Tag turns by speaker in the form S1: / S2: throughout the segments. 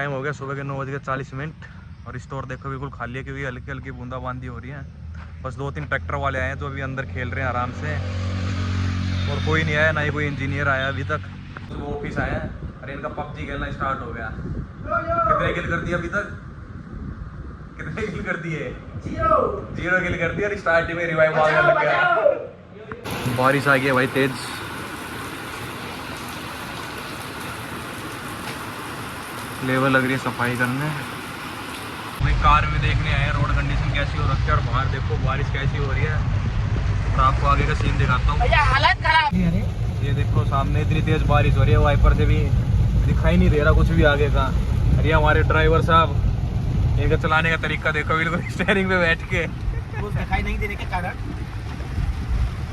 S1: Time हो गया सुबह के 9:40 और स्टोर देखो बिल्कुल खाली है क्योंकि हल्की हल्की बूंदाबांदी हो रही है। बस 2-3 ट्रैक्टर वाले आए हैं जो अभी अंदर खेल रहे हैं आराम से, और कोई नहीं आया, ना ही कोई इंजीनियर आया अभी तक। तो वो ऑफिस आया है। अरे इनका पबजी खेलना स्टार्ट हो गया। कितने किल कर दिए अभी तक? कितने किल कर दिए? 0 किल कर दिया और स्टार्ट में रिवाइव मारने लग गया। बारिश आ गई है भाई तेज। लेवल लग रही है सफाई करने। भाई कार में देखने आए रोड कंडीशन कैसी हो रखी है, और बाहर देखो बारिश कैसी हो रही है। और आपको आगे का सीन दिखाता हूँ।
S2: हालत खराब है।
S1: ये देखो सामने इतनी तेज बारिश हो रही है, वाइपर से भी दिखाई नहीं दे रहा कुछ भी आगे का। अरे हमारे ड्राइवर साहब, इनका चलाने का तरीका देखो, बिल्कुल स्टीयरिंग पे बैठ के
S2: दिखाई नहीं देने के कारण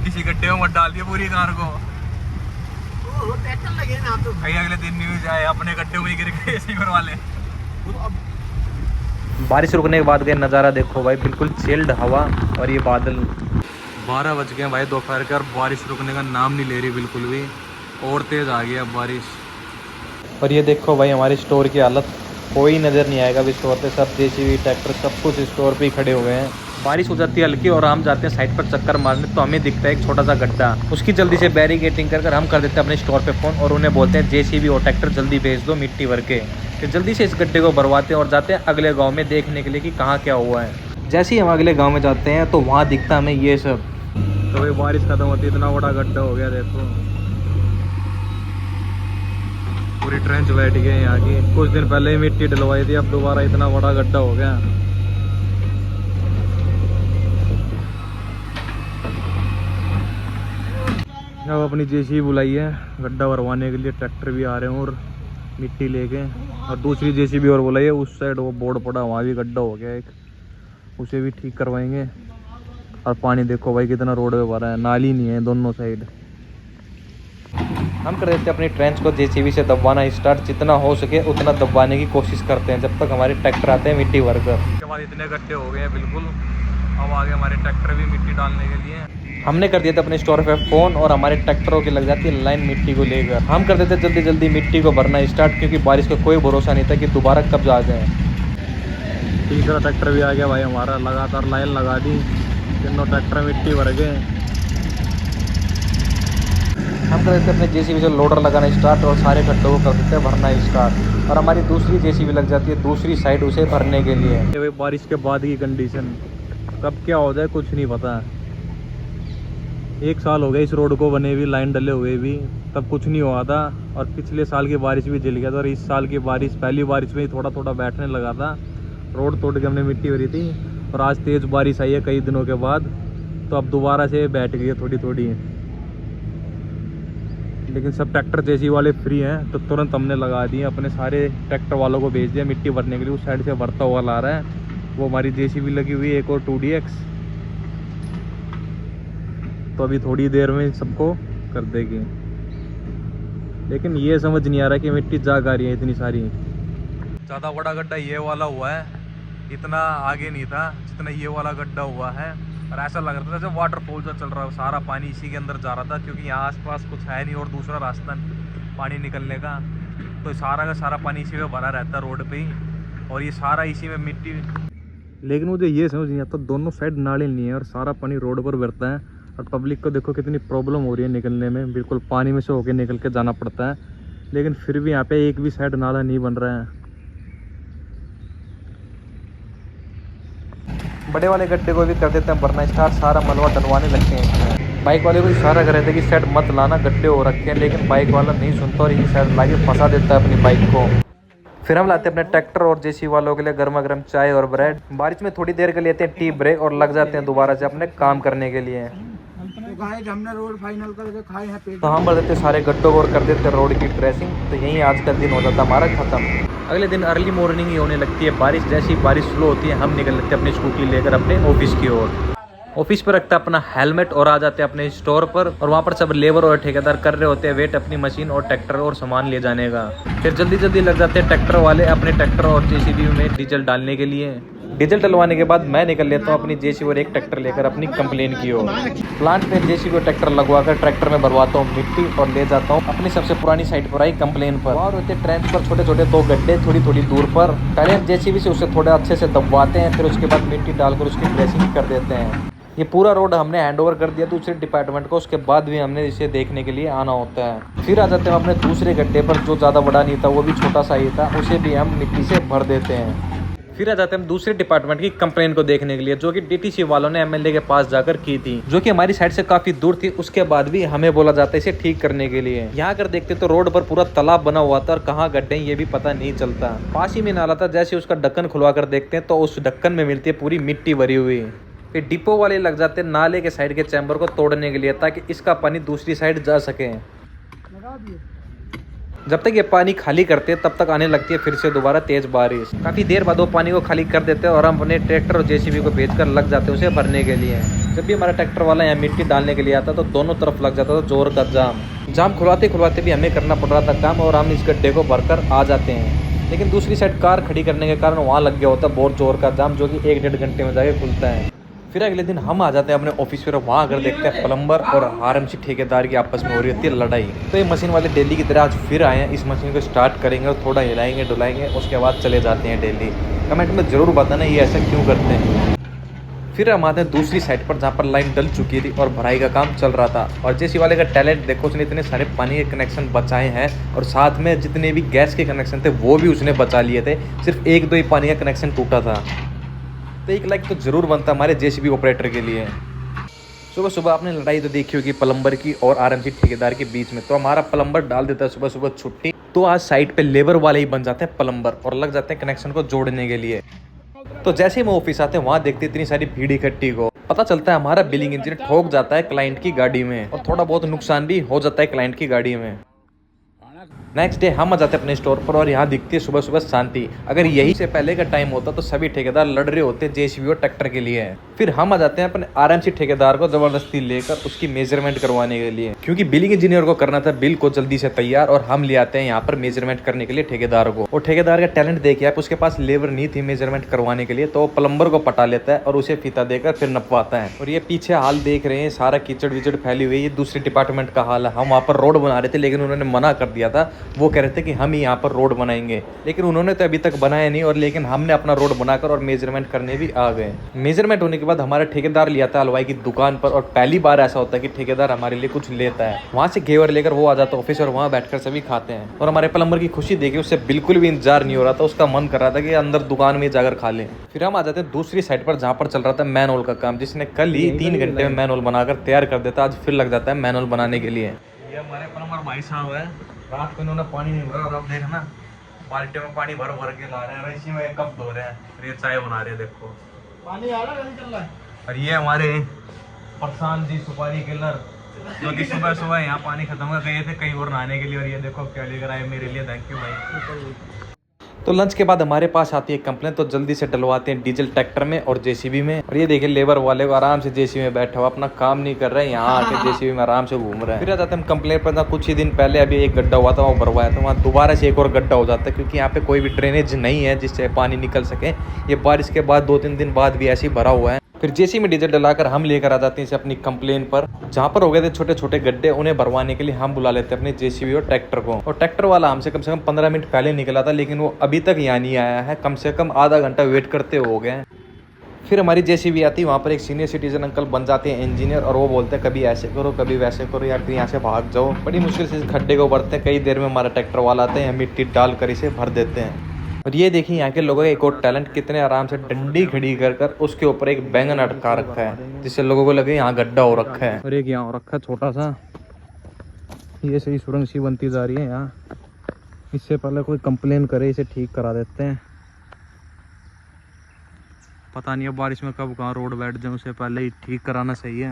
S1: किसी गड्ढे में मत डाल दिया पूरी कार को।
S2: लगे ना तो
S1: भाई अगले दिन न्यूज आए अपने गड्ढे में गिर गए सीवर वाले।
S3: बारिश रुकने के बाद का नज़ारा देखो भाई, बिल्कुल चिल्ड हवा और ये बादल।
S1: 12 बज गए भाई दोपहर के, और बारिश रुकने का नाम नहीं ले रही बिल्कुल भी, और तेज़ आ गई अब बारिश।
S3: और ये देखो भाई हमारे स्टोर की हालत, कोई नज़र नहीं आएगा अभी स्टोर पे। सब जेसीबी ट्रैक्टर सब कुछ स्टोर पे ही खड़े हो गए हैं। बारिश हो जाती है हल्की और हम जाते हैं साइड पर चक्कर मारने, तो हमें दिखता है एक छोटा सा गड्ढा। उसकी जल्दी से बैरिकेटिंग कर हम कर देते हैं अपने स्टोर पे फ़ोन, और उन्हें बोलते हैं जेसीबी और ट्रैक्टर जल्दी भेज दो मिट्टी भर के। फिर जल्दी से इस गड्ढे को भरवाते हैं और जाते हैं अगले गाँव में देखने के लिए कि कहाँ क्या हुआ है। जैसे ही हम अगले गाँव में जाते हैं तो वहाँ दिखता हमें ये सब।
S1: तो भाई बारिश खत्म होती इतना बड़ा गड्ढा हो गया देखो, पूरी ट्रेंच बैठ गई यहाँ की। कुछ दिन पहले ही मिट्टी डलवाई थी, अब दोबारा इतना बड़ा गड्ढा हो गया। अब अपनी जेसीबी बुलाई है गड्ढा भरवाने के लिए, ट्रैक्टर भी आ रहे हैं और मिट्टी लेके। और दूसरी जेसीबी और बुलाई है, उस साइड वो बोर्ड पड़ा, वहाँ भी गड्ढा हो गया एक, उसे भी ठीक करवाएंगे। और पानी देखो भाई कितना रोड पे भरा है, नाली नहीं है दोनों साइड।
S3: हम कर देते हैं अपनी ट्रेंच को जेसीबी से दबवाना स्टार्ट, जितना हो सके उतना दबवाने की कोशिश करते हैं जब तक हमारे ट्रैक्टर आते हैं मिट्टी भरकर।
S1: उसके बाद इतने गड्ढे हो गए हैं बिल्कुल, अब आगे हमारे ट्रैक्टर भी मिट्टी डालने के लिए।
S3: हमने कर दिया था अपने स्टोर पे फ़ोन, और हमारे ट्रैक्टरों की लग जाती है लाइन मिट्टी को लेकर। हम कर देते जल्दी जल्दी मिट्टी को भरना स्टार्ट, क्योंकि बारिश का कोई भरोसा नहीं था कि दोबारा कब आ जाए।
S1: तीसरा ट्रैक्टर भी आ गया भाई हमारा, लगातार लाइन लगा दी, तीनों ट्रैक्टर मिट्टी भर गए।
S3: हम कर देते अपने जेसीबी से लोडर लगाना स्टार्ट, और सारे गड्ढों को कर देते हैं भरना स्टार्ट। और हमारी दूसरी जेसीबी लग जाती है दूसरी साइड उसे भरने के लिए।
S1: भाई बारिश के बाद की कंडीशन कब क्या हो जाए कुछ नहीं पता। 1 साल हो गया इस रोड को बने हुए, लाइन डले हुए भी, तब कुछ नहीं हुआ था। और पिछले साल की बारिश भी जल गया था, और इस साल की बारिश पहली बारिश में ही थोड़ा थोड़ा बैठने लगा था। रोड तोड़ के हमने मिट्टी भरी थी, और आज तेज़ बारिश आई है कई दिनों के बाद, तो अब दोबारा से बैठ गई है थोड़ी थोड़ी। लेकिन सब ट्रैक्टर जेसीबी वाले फ्री हैं, तो तुरंत हमने लगा दिए, अपने सारे ट्रैक्टर वालों को भेज दिया मिट्टी भरने के लिए। उस साइड से भरता हुआ ला रहा है, वो हमारी जेसीबी लगी हुई है एक और 2DX, तो अभी थोड़ी देर में सबको कर देगी। लेकिन ये समझ नहीं आ रहा कि मिट्टी जा आ रही है इतनी सारी। ज़्यादा बड़ा गड्ढा ये वाला हुआ है, इतना आगे नहीं था जितना ये वाला गड्ढा हुआ है। और ऐसा लग रहा था जैसे वाटरफॉल जो चल रहा है, सारा पानी इसी के अंदर जा रहा था, क्योंकि यहाँ आसपास कुछ है नहीं और दूसरा रास्ता पानी निकलने का, तो सारा का सारा पानी इसी में भरा रहता है रोड पे ही, और ये सारा इसी में मिट्टी। लेकिन मुझे ये समझ नहीं आता, दोनों साइड नाले नहीं है और सारा पानी रोड पर बहता है, और पब्लिक को देखो कितनी प्रॉब्लम हो रही है निकलने में, बिल्कुल पानी में से होके निकल के जाना पड़ता है। लेकिन फिर भी यहाँ पे एक भी साइड नाला नहीं बन रहा है।
S3: बड़े वाले गड्ढे को भी कर देते हैं भरना स्टार्ट, सारा मलबा डलवाने लगते हैं इसमें। बाइक वाले को इशारा कर रहे थे कि साइड मत लाना, गड्ढे हो रखे हैं, लेकिन बाइक वाला नहीं सुनता और ये साइड लाके फंसा देता है अपनी बाइक को। फिर हम लाते हैं अपने ट्रैक्टर और जेसीबी वालों के लिए गर्मा गर्म चाय और ब्रेड। बारिश में थोड़ी देर के लेते हैं टी ब्रेक, और लग जाते हैं दोबारा से अपने काम करने के लिए।
S2: हमने रोड फाइनल करके खाए हैं पेट।
S3: तो हम भर देते सारे गड्ढों को और कर देते रोड की ड्रेसिंग, तो यहीं आज का दिन हो जाता हमारा ख़त्म। अगले दिन अर्ली मॉर्निंग ही होने लगती है बारिश। जैसी बारिश स्लो होती है हम निकल लेते हैं अपनी स्कूटी लेकर अपने ऑफिस की ओर। ऑफिस पर रखता अपना हेलमेट और आ जाते हैं अपने स्टोर पर, और वहाँ पर सब लेबर और ठेकेदार कर रहे होते हैं वेट अपनी मशीन और ट्रैक्टर और सामान ले जाने का। फिर जल्दी जल्दी लग जाते हैं ट्रैक्टर वाले अपने ट्रैक्टर और जेसीबी में डीजल डालने के लिए। डीजल डलवाने के बाद मैं निकल लेता हूँ अपनी जेसीबी और एक ट्रैक्टर लेकर अपनी कंप्लेन की ओर। प्लांट पे जेसीबी और ट्रैक्टर लगवाकर ट्रैक्टर में भरवाता हूँ मिट्टी और ले जाता हूँ अपनी सबसे पुरानी साइट पर आई कंप्लेन पर। और होते ट्रेंच पर छोटे छोटे 2 गड्ढे थोड़ी थोड़ी दूर पर। पहले हम जेसीबी से उसे थोड़ा अच्छे से दबवाते हैं, फिर उसके बाद मिट्टी डालकर उसकी ड्रेसिंग कर देते हैं। ये पूरा रोड हमने हैंड ओवर कर दिया दूसरे डिपार्टमेंट को, उसके बाद भी हमने इसे देखने के लिए आना होता है। फिर आ जाते हैं अपने दूसरे गड्ढे पर जो ज़्यादा बड़ा नहीं था, वो भी छोटा सा ही था, उसे भी हम मिट्टी से भर देते हैं। फिर आ जाते हैं हम दूसरे डिपार्टमेंट की कंप्लेन को देखने के लिए, जो कि डीटीसी वालों ने एमएलए के पास जाकर की थी, जो कि हमारी साइड से काफी दूर थी। उसके बाद भी हमें बोला जाता है इसे ठीक करने के लिए। यहाँ कर देखते तो रोड पर पूरा तालाब बना हुआ था और कहाँ गड्ढे ये भी पता नहीं चलता। पास ही में नाला था, जैसे उसका ढक्कन खुलवा कर देखते हैं तो उस ढक्कन में मिलती है पूरी मिट्टी भरी हुई। फिर डिपो वाले लग जाते हैं नाले के साइड के चैम्बर को तोड़ने के लिए, ताकि इसका पानी दूसरी साइड जा सके। जब तक ये पानी खाली करते हैं तब तक आने लगती है फिर से दोबारा तेज बारिश। काफी देर बाद वो पानी को खाली कर देते हैं और हम अपने ट्रैक्टर और जेसीबी को भेजकर लग जाते हैं उसे भरने के लिए। जब भी हमारा ट्रैक्टर वाला यहाँ मिट्टी डालने के लिए आता तो दोनों तरफ लग जाता था जोर का जाम खुलवाते खुलवाते भी हमें करना पड़ रहा था काम, और हम इस गड्ढे को भरकर आ जाते हैं। लेकिन दूसरी साइड कार खड़ी करने के कारण वहाँ लग गया होता है बहुत जोर का जाम, जो कि 1-1.5 घंटे में जाके खुलता है। फिर अगले दिन हम आ जाते हैं अपने ऑफिस पर, वहाँ अगर देखते हैं प्लम्बर और आरएमसी ठेकेदार की आपस में हो रही होती है लड़ाई। तो ये मशीन वाले डेली की तरह आज फिर आए हैं, इस मशीन को स्टार्ट करेंगे और थोड़ा हिलाएंगे डुलाएंगे, उसके बाद चले जाते हैं डेली। कमेंट में ज़रूर बताना ये ऐसा क्यों करते हैं। फिर हम आते हैं दूसरी साइड पर, जहाँ पर लाइन डल चुकी थी और भराई का काम चल रहा था। और जेसी वाले का टैलेंट देखो, उसने इतने सारे पानी के कनेक्शन बचाए हैं और साथ में जितने भी गैस के कनेक्शन थे वो भी उसने बचा लिए थे। सिर्फ 1-2 ही पानी का कनेक्शन टूटा था। तो 1 लाख तो ज़रूर बनता हमारे जेसीबी ऑपरेटर के लिए। सुबह सुबह आपने लड़ाई तो देखी होगी प्लम्बर की और आरएमसी ठेकेदार के बीच में। तो हमारा प्लम्बर डाल देता है सुबह सुबह छुट्टी, तो आज साइट पे लेबर वाले ही बन जाते हैं प्लम्बर और लग जाते हैं कनेक्शन को जोड़ने के लिए। तो जैसे ही हम ऑफिस आते हैं वहाँ देखते इतनी सारी भीड़ इकट्ठी को, पता चलता है हमारा बिलिंग इंजीनियर ठोक जाता है क्लाइंट की गाड़ी में और थोड़ा बहुत नुकसान भी हो जाता है क्लाइंट की गाड़ी में। नेक्स्ट डे हम आ जाते हैं अपने स्टोर पर और यहाँ दिखती है सुबह सुबह शांति। अगर यही से पहले का टाइम होता तो सभी ठेकेदार लड़ रहे होते जेसीबी और ट्रैक्टर के लिए। फिर हम आ जाते हैं अपने आरएमसी ठेकेदार को जबरदस्ती लेकर उसकी मेजरमेंट करवाने के लिए, क्योंकि बिलिंग इंजीनियर को करना था बिल को जल्दी से तैयार, और हम ले आते हैं यहाँ पर मेजरमेंट करने के लिए ठेकेदार को। और ठेकेदार का टैलेंट देखिए आप, उसके पास लेबर नहीं थी मेजरमेंट करवाने के लिए, तो प्लम्बर को पटा लेता है और उसे फीता देकर फिर नपवाता है। और ये पीछे हाल देख रहे हैं, सारा कीचड़ विचड़ फैली हुई है, ये दूसरे डिपार्टमेंट का हाल है। हम वहाँ पर रोड बना रहे थे लेकिन उन्होंने मना कर दिया था। वो कह रहे थे कि हम ही यहाँ पर रोड बनाएंगे, लेकिन उन्होंने तो अभी तक बनाया नहीं। और लेकिन हमने अपना रोड बनाकर और मेजरमेंट करने भी आ गए। मेजरमेंट होने के बाद हमारा ठेकेदार लिया था हलवाई की दुकान पर, और पहली बार ऐसा होता है कि ठेकेदार हमारे लिए कुछ लेता है। वहाँ से घेवर लेकर वो आ जाता है ऑफिस और वहाँ बैठकर सभी खाते हैं। और हमारे प्लम्बर की खुशी देखी, उससे बिल्कुल भी इंतजार नहीं हो रहा था, उसका मन कर रहा था कि अंदर दुकान में जाकर खा लें। फिर हम आ जाते हैं दूसरी साइड पर, जहाँ पर चल रहा था मैनुअल का काम, जिसने कल ही 3 घंटे में मैनुअल बनाकर तैयार कर देता, आज फिर लग जाता है मैनुअल बनाने के लिए। ये हमारे प्लम्बर भाई साहब है, रात को इन्होंने पानी नहीं भरा और अब देखना बाल्टी में पानी भर भर के ला रहे हैं और इसी में कप धो रहे हैं, फिर ये चाय बना रहे हैं। देखो
S2: पानी आ रहा है, चल रहा है।
S3: और ये हमारे प्रशांत जी सुपारी किलर, जो कि सुबह सुबह यहाँ पानी खत्म कर गए थे कहीं और नहाने के लिए, और ये देखो क्या लेकर आए मेरे लिए, थैंक यू भाई। तो लंच के बाद हमारे पास आती है कंप्लेन, तो जल्दी से डलवाते हैं डीजल ट्रैक्टर में और जेसीबी में। और ये देखिए लेबर वाले को आराम से जेसीबी में बैठा हुआ, अपना काम नहीं कर रहे हैं, यहाँ आके जेसीबी में आराम से घूम रहे हैं। फिर आ जाते हैं हम कंप्लेन पर, कुछ ही दिन पहले अभी एक गड्ढा हुआ था वो भरवाया था, वहाँ दोबारा से एक और गड्ढा हो जाता है, क्योंकि यहाँ पे कोई भी ड्रेनेज नहीं है जिससे पानी निकल सके। ये बारिश के बाद 2-3 दिन बाद भी ऐसे ही भरा हुआ है। फिर जेसी में डीजल डलाकर हम लेकर आ जाते हैं इसे अपनी कंप्लेन पर, जहाँ पर हो गए थे छोटे छोटे गड्ढे, उन्हें भरवाने के लिए हम बुला लेते हैं अपने जेसीबी और ट्रैक्टर को। और ट्रैक्टर वाला हमसे कम से कम 15 मिनट पहले निकला था, लेकिन वो अभी तक यहाँ नहीं आया है, कम से कम आधा घंटा वेट करते हो गए। फिर हमारी जेसीबी आती है, वहाँ पर एक सीनियर सिटीजन अंकल बन जाते हैं इंजीनियर, और वो बोलते हैं कभी ऐसे करो कभी वैसे करो या फिर यहाँ से भाग जाओ। बड़ी मुश्किल से इस खड्डे को भरते हैं, कई देर में हमारा ट्रैक्टर वाला आता है, मिट्टी डाल कर इसे भर देते हैं। और ये देखिए यहाँ के लोगों का एक और टैलेंट, कितने आराम से डंडी खड़ी कर उसके ऊपर एक बैंगन अटका रखा है, जिससे लोगों को लगे यहाँ गड्ढा हो रखा है। और एक यहाँ हो रखा है छोटा सा, ये सही सुरंग सी बनती जा रही है यहाँ। इससे पहले कोई कंप्लेन करे इसे ठीक करा देते हैं। पता नहीं अब बारिश में कब कहाँ रोड बैठ जाए, उससे पहले ही ठीक कराना सही है।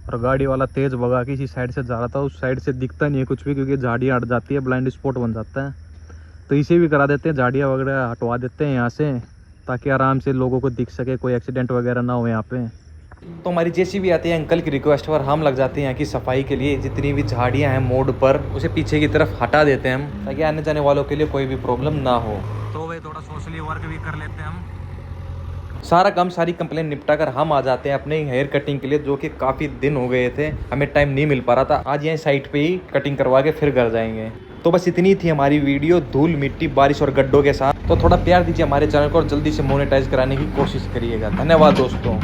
S3: और गाड़ी वाला तेज भगा के इसी साइड से जा रहा था, उस साइड से दिखता नहीं है कुछ भी, क्योंकि झाड़ियाँ हट जाती है, ब्लाइंड स्पॉट बन जाता है। तो इसे भी करा देते हैं, झाड़ियाँ वगैरह हटवा देते हैं यहाँ से, ताकि आराम से लोगों को दिख सके, कोई एक्सीडेंट वगैरह ना हो यहाँ पे। तो हमारी जेसीबी आती है अंकल की रिक्वेस्ट पर, हम लग जाते हैं यहाँ की सफाई के लिए। जितनी भी झाड़ियाँ हैं मोड़ पर, उसे पीछे की तरफ हटा देते हैं हम, ताकि आने जाने वालों के लिए कोई भी प्रॉब्लम ना हो।
S1: तो भाई थोड़ा सोशली वर्क भी कर लेते हैं हम।
S3: सारा काम सारी कंप्लेन निपटा कर हम आ जाते हैं अपने हेयर कटिंग के लिए, जो कि काफ़ी दिन हो गए थे, हमें टाइम नहीं मिल पा रहा था। आज यहीं साइट पे ही कटिंग करवा के फिर घर जाएंगे। तो बस इतनी थी हमारी वीडियो धूल मिट्टी बारिश और गड्ढों के साथ। तो थोड़ा प्यार दीजिए हमारे चैनल को और जल्दी से मोनेटाइज कराने की कोशिश करिएगा। धन्यवाद दोस्तों।